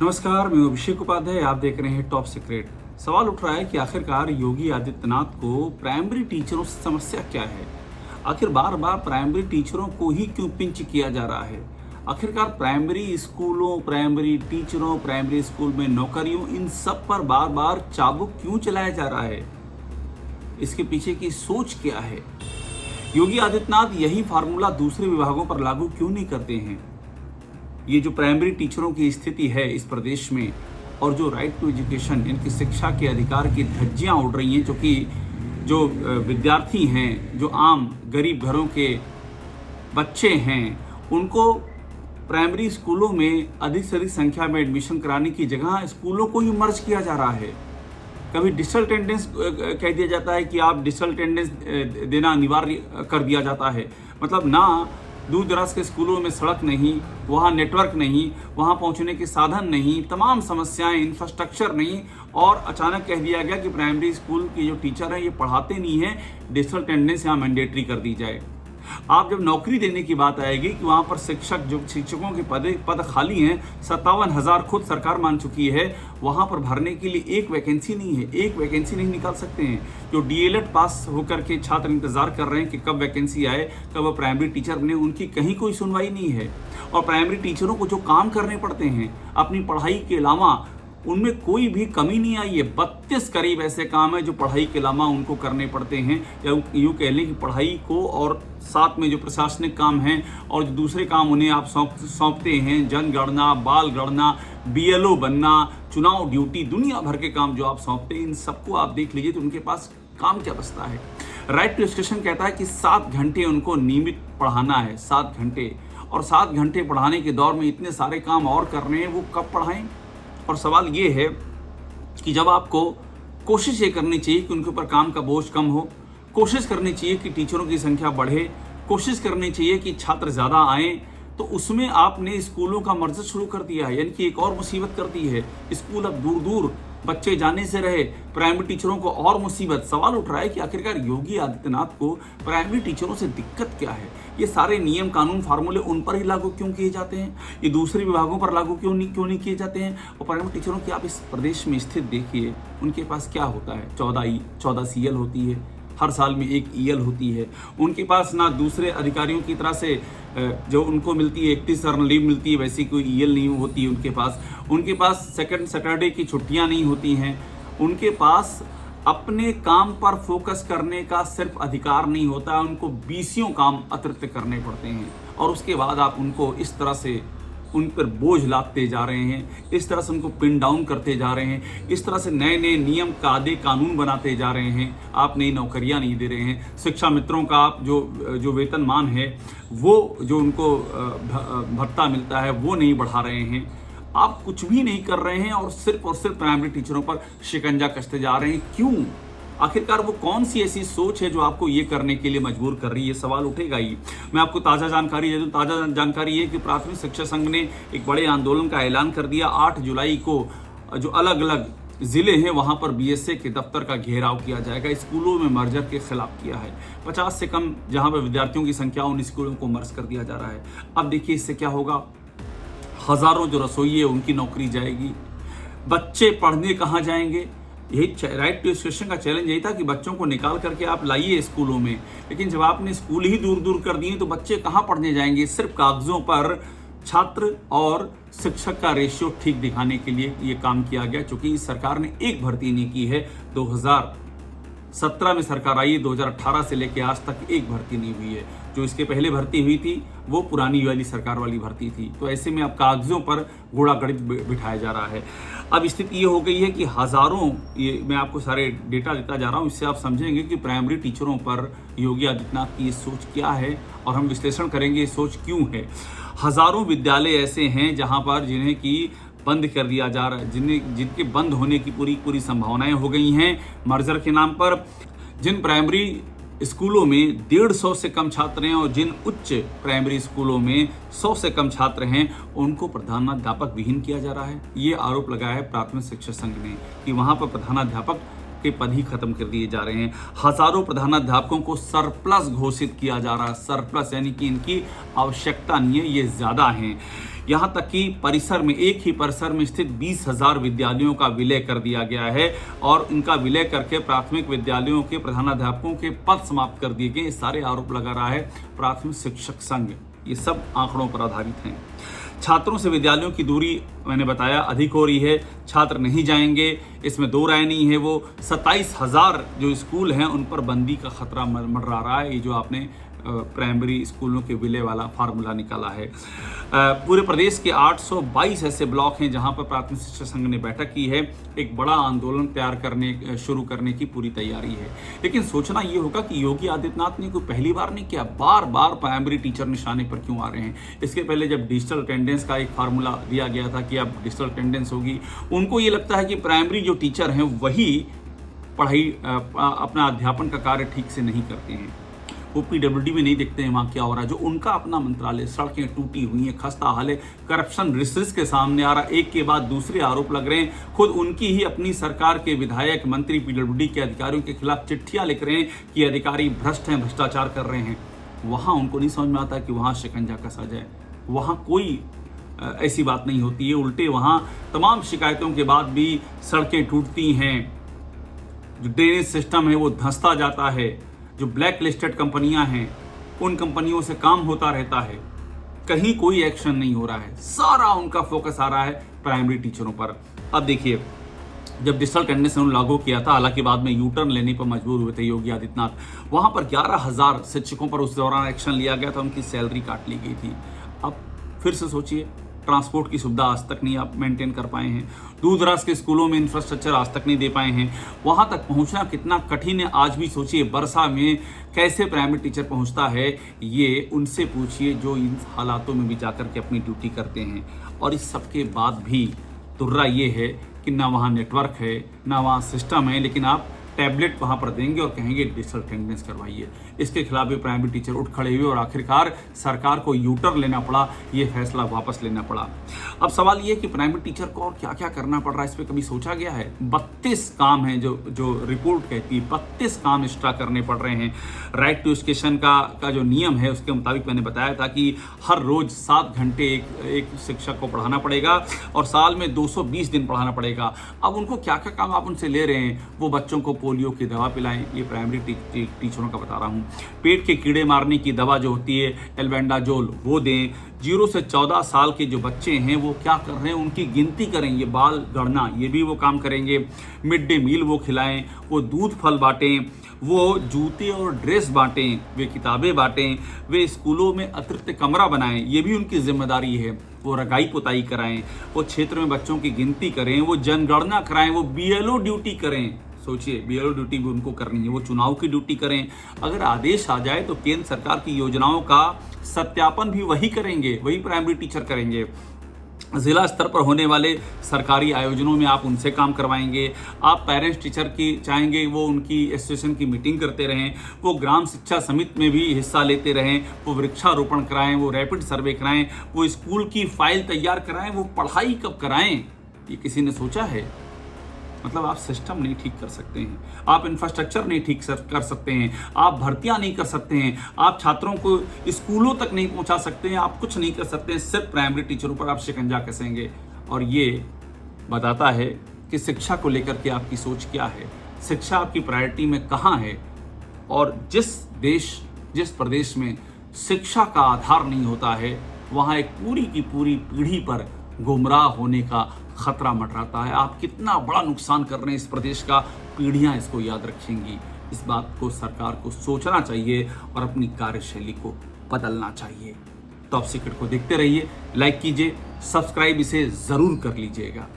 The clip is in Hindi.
नमस्कार, मैं अभिषेक उपाध्याय। आप देख रहे हैं टॉप सीक्रेट। सवाल उठ रहा है कि आखिरकार योगी आदित्यनाथ को प्राइमरी टीचरों से समस्या क्या है। आखिर बार बार प्राइमरी टीचरों को ही क्यों पिंच किया जा रहा है। आखिरकार प्राइमरी स्कूलों, प्राइमरी टीचरों, प्राइमरी स्कूल में नौकरियों, इन सब पर बार बार चाबुक क्यों चलाया जा रहा है। इसके पीछे की सोच क्या है। योगी आदित्यनाथ यही फार्मूला दूसरे विभागों पर लागू क्यों नहीं करते हैं। ये जो प्राइमरी टीचरों की स्थिति है इस प्रदेश में, और जो राइट टू एजुकेशन, इनकी शिक्षा के अधिकार की धज्जियां उड़ रही हैं, क्योंकि जो विद्यार्थी हैं, जो आम गरीब घरों के बच्चे हैं, उनको प्राइमरी स्कूलों में अधिक से अधिक संख्या में एडमिशन कराने की जगह स्कूलों को ही मर्ज किया जा रहा है। कभी डिजिटल अटेंडेंस कह दिया जाता है कि आप डिजिटल अटेंडेंस देना अनिवार्य कर दिया जाता है। मतलब ना दूर दराज के स्कूलों में सड़क नहीं, वहाँ नेटवर्क नहीं, वहाँ पहुँचने के साधन नहीं, तमाम समस्याएं, इंफ्रास्ट्रक्चर नहीं, और अचानक कह दिया गया कि प्राइमरी स्कूल के जो टीचर हैं ये पढ़ाते नहीं हैं, डिजिटल अटेंडेंस यहाँ मैंडेटरी कर दी जाए। आप जब नौकरी देने की बात आएगी कि वहाँ पर शिक्षकों के पद खाली हैं, 57,000 खुद सरकार मान चुकी है, वहाँ पर भरने के लिए एक वैकेंसी नहीं है, एक वैकेंसी नहीं निकाल सकते हैं। जो डीएलएड पास होकर के छात्र इंतजार कर रहे हैं कि कब वैकेंसी आए, कब वो प्राइमरी टीचर बने, उनकी कहीं कोई सुनवाई नहीं है। और प्राइमरी टीचरों को जो काम करने पड़ते हैं अपनी पढ़ाई के अलावा, उनमें कोई भी कमी नहीं आई है। 32 करीब ऐसे काम है जो पढ़ाई के अलावा उनको करने पड़ते हैं, या यूँ कह लें कि पढ़ाई को और साथ में जो प्रशासनिक काम हैं और जो दूसरे काम उन्हें आप सौंपते हैं, जनगणना, बाल गणना, बीएलओ बनना, चुनाव ड्यूटी, दुनिया भर के काम जो आप सौंपते हैं, इन सबको आप देख लीजिए तो उनके पास काम क्या बचता है। राइट टू एजुकेशन कहता है कि 7 घंटे उनको नियमित पढ़ाना है, 7 घंटे, और 7 घंटे पढ़ाने के दौर में इतने सारे काम और करने हैं, वो कब पढ़ाएं। और सवाल ये है कि जब आपको कोशिश ये करनी चाहिए कि उनके ऊपर काम का बोझ कम हो, कोशिश करनी चाहिए कि टीचरों की संख्या बढ़े, कोशिश करनी चाहिए कि छात्र ज़्यादा आएँ, तो उसमें आपने स्कूलों का मर्ज शुरू कर दिया है। यानी कि एक और मुसीबत कर दी है। स्कूल अब दूर दूर बच्चे जाने से रहे, प्राइमरी टीचरों को और मुसीबत। सवाल उठ रहा है कि आखिरकार योगी आदित्यनाथ को प्राइमरी टीचरों से दिक्कत क्या है। ये सारे नियम कानून फार्मूले उन पर ही लागू क्यों किए जाते हैं, ये दूसरे विभागों पर लागू क्यों नहीं किए जाते हैं। और प्राइमरी टीचरों की आप इस प्रदेश में स्थित देखिए, उनके पास क्या होता है, 14 सीएल होती है, हर साल में एक ईएल होती है। उनके पास ना दूसरे अधिकारियों की तरह से जो उनको मिलती है 31 अर्न लीव मिलती है, वैसी कोई ईएल नहीं होती है उनके पास सेकंड सैटरडे की छुट्टियां नहीं होती हैं। उनके पास अपने काम पर फोकस करने का सिर्फ अधिकार नहीं होता, उनको 20 काम अतिरिक्त करने पड़ते हैं। और उसके बाद आप उनको इस तरह से उन पर बोझ लादते जा रहे हैं, इस तरह से उनको पिन डाउन करते जा रहे हैं, इस तरह से नए नए नियम कायदे कानून बनाते जा रहे हैं। आप नई नौकरियां नहीं दे रहे हैं, शिक्षा मित्रों का आप जो वेतनमान है, वो जो उनको भत्ता मिलता है वो नहीं बढ़ा रहे हैं। आप कुछ भी नहीं कर रहे हैं और सिर्फ प्राइमरी टीचरों पर शिकंजा कसते जा रहे हैं। क्यों? आखिरकार वो कौन सी ऐसी सोच है जो आपको ये करने के लिए मजबूर कर रही है, सवाल उठेगा ही। मैं आपको ताज़ा जानकारी दे दूं। ताज़ा जानकारी ये कि प्राथमिक शिक्षा संघ ने एक बड़े आंदोलन का ऐलान कर दिया। 8 जुलाई को जो अलग अलग ज़िले हैं वहाँ पर बीएसए के दफ्तर का घेराव किया जाएगा। स्कूलों में मर्जर के खिलाफ किया है। 50 से कम जहाँ पर विद्यार्थियों की संख्या, उन स्कूलों को मर्ज कर दिया जा रहा है। अब देखिए इससे क्या होगा। हज़ारों जो रसोई है उनकी नौकरी जाएगी, बच्चे पढ़ने कहाँ जाएंगे। यही राइट टू एजुकेशन का चैलेंज यही था कि बच्चों को निकाल करके आप लाइए स्कूलों में, लेकिन जब आपने स्कूल ही दूर दूर कर दिए तो बच्चे कहाँ पढ़ने जाएंगे। सिर्फ कागजों पर छात्र और शिक्षक का रेशियो ठीक दिखाने के लिए ये काम किया गया, क्योंकि इस सरकार ने एक भर्ती नहीं की है। 2017 में सरकार आई, 2018 से लेकर आज तक एक भर्ती नहीं हुई है। जो इसके पहले भर्ती हुई थी वो पुरानी वाली सरकार वाली भर्ती थी। तो ऐसे में अब कागजों पर घोड़ा गणित बिठाया जा रहा है। अब स्थिति ये हो गई है कि हज़ारों, ये मैं आपको सारे डेटा देता जा रहा हूँ, इससे आप समझेंगे कि प्राइमरी टीचरों पर योगी आदित्यनाथ की ये सोच क्या है, और हम विश्लेषण करेंगे ये सोच क्यों है। हज़ारों विद्यालय ऐसे हैं जहाँ पर जिन्हें की बंद कर दिया जा रहा है, जिनके बंद होने की पूरी संभावनाएं हो गई हैं मर्जर के नाम पर। जिन प्राइमरी स्कूलों में 150 से कम छात्र हैं और जिन उच्च प्राइमरी स्कूलों में 100 से कम छात्र हैं, उनको प्रधानाध्यापक विहीन किया जा रहा है। ये आरोप लगाया है प्राथमिक शिक्षा संघ ने कि वहाँ पर प्रधानाध्यापक के पद ही खत्म कर दिए जा रहे हैं। हजारों प्रधानाध्यापकों को सरप्लस घोषित किया जा रहा है। सरप्लस यानी कि इनकी आवश्यकता नहीं है, ये ज़्यादा हैं। यहाँ तक कि परिसर में, एक ही परिसर में स्थित 20,000 विद्यालयों का विलय कर दिया गया है और इनका विलय करके प्राथमिक विद्यालयों के प्रधानाध्यापकों के पद समाप्त कर दिए गए। ये सारे आरोप लगा रहा है प्राथमिक शिक्षक संघ। ये सब आंकड़ों पर आधारित हैं। छात्रों से विद्यालयों की दूरी मैंने बताया अधिक हो रही है, छात्र नहीं जाएंगे, इसमें दो राय नहीं है। वो 27,000 जो स्कूल हैं उन पर बंदी का खतरा मंडरा रहा है। ये जो आपने प्राइमरी स्कूलों के विलय वाला फार्मूला निकाला है। पूरे प्रदेश के 822 ऐसे ब्लॉक हैं जहां पर प्राथमिक शिक्षा संघ ने बैठक की है। एक बड़ा आंदोलन शुरू करने की पूरी तैयारी है। लेकिन सोचना ये होगा कि योगी आदित्यनाथ ने कोई पहली बार नहीं किया, बार बार प्राइमरी टीचर निशाने पर क्यों आ रहे हैं। इसके पहले जब डिजिटल अटेंडेंस का एक फार्मूला दिया गया था कि अब डिजिटल अटेंडेंस होगी, उनको ये लगता है कि प्राइमरी जो टीचर हैं वही पढ़ाई अपना अध्यापन का कार्य ठीक से नहीं करते हैं। वो PWD में नहीं देखते हैं वहाँ क्या हो रहा है। जो उनका अपना मंत्रालय, सड़कें टूटी हुई हैं, खस्ता हाल है, करप्शन रिसर्च के सामने आ रहा, एक के बाद दूसरे आरोप लग रहे हैं। खुद उनकी ही अपनी सरकार के विधायक, मंत्री PWD के अधिकारियों के खिलाफ चिट्ठियाँ लिख रहे हैं कि अधिकारी भ्रष्ट हैं, भ्रष्टाचार कर रहे हैं। वहाँ उनको नहीं समझ में आता कि वहाँ शिकंजा कसा जाए। वहाँ कोई ऐसी बात नहीं होती है। उल्टे वहाँ तमाम शिकायतों के बाद भी सड़कें टूटती हैं, जो ड्रेनेज सिस्टम है वो धंसता जाता है, जो ब्लैक लिस्टेड कंपनियां हैं उन कंपनियों से काम होता रहता है, कहीं कोई एक्शन नहीं हो रहा है। सारा उनका फोकस आ रहा है प्राइमरी टीचरों पर। अब देखिए, जब डिजिटल अटेंडेंस उन्होंने लागू किया था, हालांकि बाद में यू टर्न लेने पर मजबूर हुए थे योगी आदित्यनाथ, वहां पर 11,000 शिक्षकों पर उस दौरान एक्शन लिया गया था, उनकी सैलरी काट ली गई थी। अब फिर से सोचिए, ट्रांसपोर्ट की सुविधा आज तक नहीं आप मेंटेन कर पाए हैं, दूर दराज के स्कूलों में इंफ्रास्ट्रक्चर आज तक नहीं दे पाए हैं, वहां तक पहुंचना कितना कठिन है आज भी सोचिए। वर्षा में कैसे प्राइमरी टीचर पहुंचता है, ये उनसे पूछिए जो इन हालातों में भी जाकर के अपनी ड्यूटी करते हैं। और इस सब के बाद भी तुर्रा ये है कि ना वहाँ नेटवर्क है, ना वहाँ सिस्टम है, लेकिन आप टैबलेट वहाँ पर देंगे और कहेंगे डिजिटल अटेंडेंस करवाइए। इसके खिलाफ भी प्राइमरी टीचर उठ खड़े हुए और आखिरकार सरकार को यू टर्न लेना पड़ा, ये फैसला वापस लेना पड़ा। अब सवाल ये कि प्राइमरी टीचर को और क्या क्या करना पड़ रहा है, इस पर कभी सोचा गया है? 32 काम हैं जो रिपोर्ट कहती है, 32 काम एक्स्ट्रा करने पड़ रहे हैं। राइट टू एजुकेशन का जो नियम है उसके मुताबिक मैंने बताया था कि हर रोज 7 घंटे एक शिक्षक को पढ़ाना पड़ेगा और साल में 220 दिन पढ़ाना पड़ेगा। अब उनको क्या क्या काम आप उनसे ले रहे हैं? वो बच्चों को पोलियो की दवा पिलाएं, ये प्राइमरी टीचरों का बता रहा हूँ। पेट के कीड़े मारने की दवा जो होती है एल्बेंडाजोल वो दें। 0 से 14 साल के जो बच्चे हैं वो क्या कर रहे हैं उनकी गिनती करें, ये बाल गणना, ये भी वो काम करेंगे। मिड डे मील वो खिलाएं, वो दूध फल बांटें, वो जूते और ड्रेस बांटें, वे किताबें बांटें, वे स्कूलों में अतिरिक्त कमरा बनाएं, ये भी उनकी जिम्मेदारी है। वो रगाई पुताई कराएं, वो क्षेत्र में बच्चों की गिनती करें, वो जनगणना कराएं, वो BLO ड्यूटी करें। सोचिए, BLO ड्यूटी भी उनको करनी है, वो चुनाव की ड्यूटी करें। अगर आदेश आ जाए तो केंद्र सरकार की योजनाओं का सत्यापन भी वही करेंगे, वही प्राइमरी टीचर करेंगे। जिला स्तर पर होने वाले सरकारी आयोजनों में आप उनसे काम करवाएंगे। आप पेरेंट्स टीचर की चाहेंगे वो उनकी एसोसिएशन की मीटिंग करते रहें, वो ग्राम शिक्षा समिति में भी हिस्सा लेते रहें, वो वृक्षारोपण कराएं, वो रैपिड सर्वे कराएं, वो स्कूल की फाइल तैयार कराएं, वो पढ़ाई कब कराएं, ये किसी ने सोचा है? मतलब आप सिस्टम नहीं ठीक कर सकते हैं, आप इंफ्रास्ट्रक्चर नहीं ठीक कर सकते हैं, आप भर्तियां नहीं कर सकते हैं, आप छात्रों को स्कूलों तक नहीं पहुंचा सकते हैं, आप कुछ नहीं कर सकते हैं, सिर्फ प्राइमरी टीचरों पर आप शिकंजा कसेंगे। और ये बताता है कि शिक्षा को लेकर के आपकी सोच क्या है, शिक्षा आपकी प्रायोरिटी में कहाँ है। और जिस प्रदेश में शिक्षा का आधार नहीं होता है वहाँ एक पूरी की पूरी पीढ़ी पर गुमराह होने का खतरा मंडराता है। आप कितना बड़ा नुकसान कर रहे हैं इस प्रदेश का, पीढ़ियां इसको याद रखेंगी। इस बात को सरकार को सोचना चाहिए और अपनी कार्यशैली को बदलना चाहिए। टॉप सीक्रेट को देखते रहिए, लाइक कीजिए, सब्सक्राइब इसे जरूर कर लीजिएगा।